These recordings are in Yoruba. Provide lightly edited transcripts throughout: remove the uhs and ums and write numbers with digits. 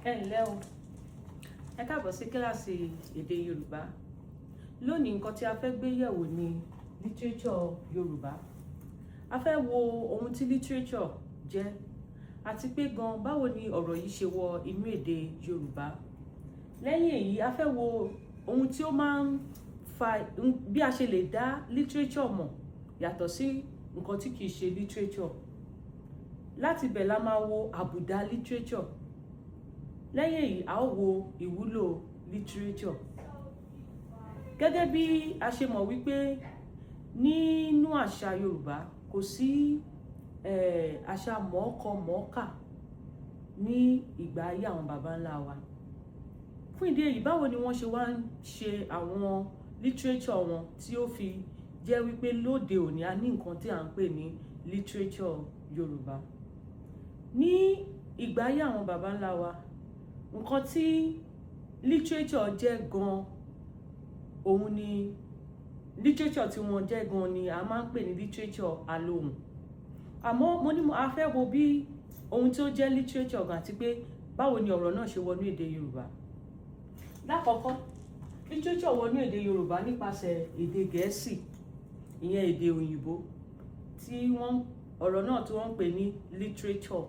Ẹ ǹlẹ́ o, ẹ káàbọ̀ sí kíláàsì èdè Yorùbá. Lónìí nǹkan tí a fẹ́ gbé yẹ̀wò ni literature Yorùbá. A fẹ́ wo ohun tí literature jẹ́ àti pé gan báwo ni ọ̀rọ̀ yìí ṣe wọ inú èdè Yorùbá. Lẹ́yìn èyí, a fẹ́ wo ohun tí ó máa ń fa bí a ṣe lè dá literature mọ̀ yàtọ̀ sí nǹkan tí kìí ṣe literature. Láti bẹ̀ la máa wo àbùdá literature. Lẹ́yìn èyí, a ó wo ìwúlò literature. Gẹ́gẹ́ bí a ṣe mọ̀ wípé nínú àṣà Yorùbá kò sí àṣà mọ̀ọ́kọ-mọ̀ọ́kà ní ìgbà ayé àwọn baba ńlá wa. Fún ìdí èyí, báwo ni wọ́n ṣe wá ń ṣe àwọn literature wọn tí ó fi jẹ́ wípé lóde òní a ní nǹkan tí à ń pè ní literature Yorùbá. Ní ìgbà ayé àwọn baba ńlá wa, nǹkan tí literature jẹ́ gan, òun ni literature tí wọ́n jẹ́ gan ni a máa ń pè ní literature alohùn. Àmọ́ a fẹ́ wo bí ohun tí ó jẹ́ literature gan àti pé báwo ni ọ̀rọ̀ náà ṣe wọnú èdè Yorùbá. Lákọ̀ọ́kọ́, literature wọnú èdè Yorùbá nípasẹ̀ èdè Gẹ̀ẹ́sì, ìyẹn èdè òyìnbó tí ọ̀rọ̀ náà tí wọ́n ń pè ní literature.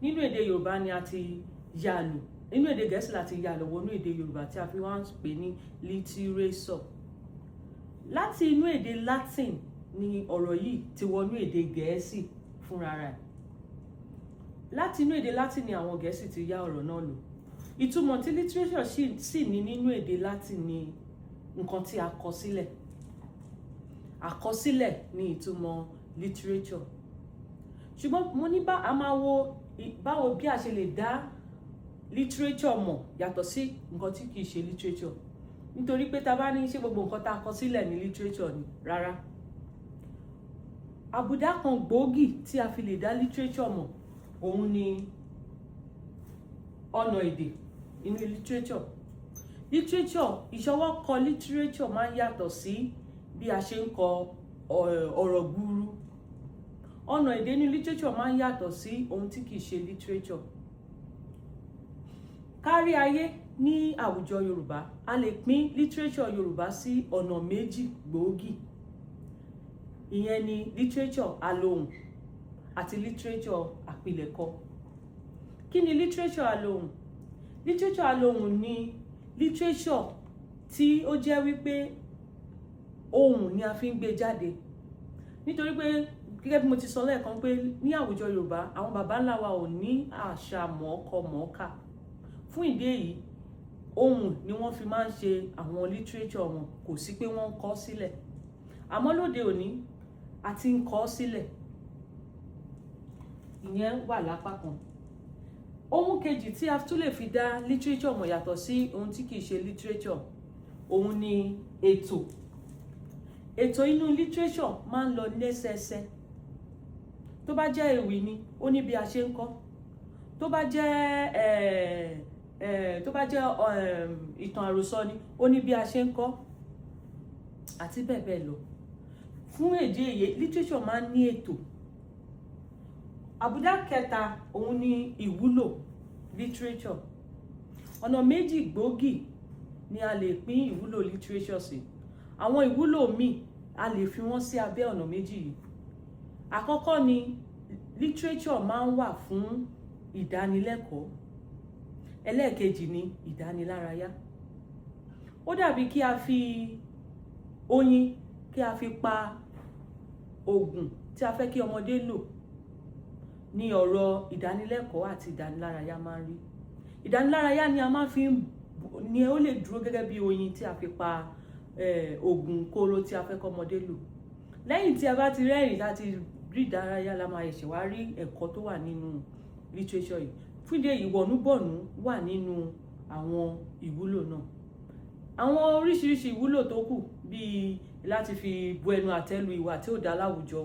Nínú èdè Yorùbá ni a ti yà lò, nínú èdè Gẹ̀ẹ́sì láti yà lò wọnú èdè Yorùbá tí a fi wá ń pè ní literature. Láti inú èdè Latin ni ọ̀rọ̀ yìí ti wọnú èdè Gẹ̀ẹ́sì fúnra rẹ̀. Láti inú èdè Latin ni àwọn Gẹ̀ẹ́sì ti yá ọ̀rọ̀ náà lò. Ìtumọ̀ tí literature sì ní nínú èdè Latin ni nǹkan tí a kọ sílẹ̀. Àkọsílẹ̀ ni ìtumọ̀ literature. Ṣùgbọ́n mo ní a máa wo báwo bí a ṣe lè dá literature mọ̀ yàtọ̀ sí nǹkan tí kìí ṣe literature. Nítorí pé tá bá ní ṣé gbogbo nǹkan tá a kọ sílẹ̀ ní literature ni, rárá. Àbùdá kan gbòógì tí a fi lè dá literature mọ̀, òun ni ọ̀nà èdè inú literature. Ìṣọwọ́ kọ literature máa ń yàtọ̀ sí bí a ṣe ń kọ ọ̀rọ̀ gbúrú. Ọ̀nà èdè inú literature máa ń yàtọ̀ sí ohun tí kìí ṣe literature. Kárí ayé ní àwùjọ Yorùbá, a lè pín literature Yorùbá sí ọ̀nà méjì gbòógì. Ìyẹn ni literature alohùn àti literature àpilẹ̀kọ. Kí ni literature alohùn? Literature alohùn ni literature tí ó jẹ́ wípé ohùn ni a fi ń gbé jáde. Nítorí pé gẹ́gẹ́ bí mo ti sọ lẹ́ẹ̀kan pé ní àwùjọ Yorùbá àwọn baba ńlá wa ò ní àṣà mọ̀ọ́kọ-mọ̀ọ́kà. Fún ìdí èyí, ohùn ni wọ́n fi máa ń ṣe àwọn literature wọn, kò sí pé wọ́n ń kọ sílẹ̀. Àmọ́ lóde òní a ti ń kọ sílẹ̀. Ìyẹn wà lápá kan. Ohun kejì tí a tún lè fi dá literature mọ̀ yàtọ̀ sí ohun tí kìí ṣe literature, òun ni ètò. Ètò inú literature máa ń lọ lẹ́sẹẹsẹ. Tó bá jẹ́ ewì ni, ó ní bí a ṣe ń kọ. Tó bá jẹ́ ìtàn àròsọ ni, ó ní bí a ṣe ń kọ. Àti bẹ́ẹ̀ bẹ́ẹ̀ lọ. Fún ìdí èyí, literature máa ń ní ètò. Àbùdá kẹta, òun ni ìwúlò literature. Ọ̀nà méjì gbòógì ni a lè pín ìwúlò literature sí. Àwọn ìwúlò míì a lè fi wọ́n sí abẹ́ ọ̀nà méjì yìí. Àkọ́kọ́ ni literature máa ń wà fún ìdánilẹ́kọ̀ọ́. Ẹlẹ́ẹ̀kejì ni ìdánilárayá. Ó dàbí kí a fi oyin kí a fi pa ògùn tí a fẹ́ kí ọmọdé lò ní ọ̀rọ̀ ìdánilẹ́kọ̀ọ́ àti ìdánilárayá máa ń rí. Ìdánilárayá ni a máa fi ni ó lè dúró gẹ́gẹ́ bí oyin tí a fi pa ògùn kóró tí a fẹ́ kí ọmọdé lò. Lẹ́yìn tí a bá ti rẹ́rìn láti rí ìdárayá, la máa ṣẹ̀ṣẹ̀ wá rí ẹ̀kọ́ tó wà nínú literature yìí. Fún ìdí èyí, wọ̀núbọ̀nú wà nínú àwọn ìwúlò náà. Àwọn oríṣiríṣi ìwúlò tó kù bíi láti fi bu ẹnu àtẹ́ lu ìwà tí ó dá láwùjọ,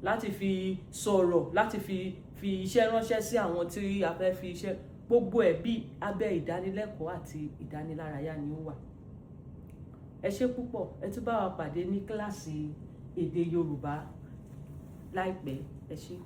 láti fi sọ̀rọ̀, láti fi iṣẹ́ ránṣẹ́ sí àwọn tí a fẹ́ fi iṣẹ́, gbogbo ẹ̀ bí abẹ́ ìdánilẹ́kọ̀ọ́ àti ìdánilárayá ni ó wà. Ẹ ṣé púpọ̀, ẹ tún bá wa pàdé ní kíláàsì èdè Yorùbá láìpẹ́. Ẹ ṣé.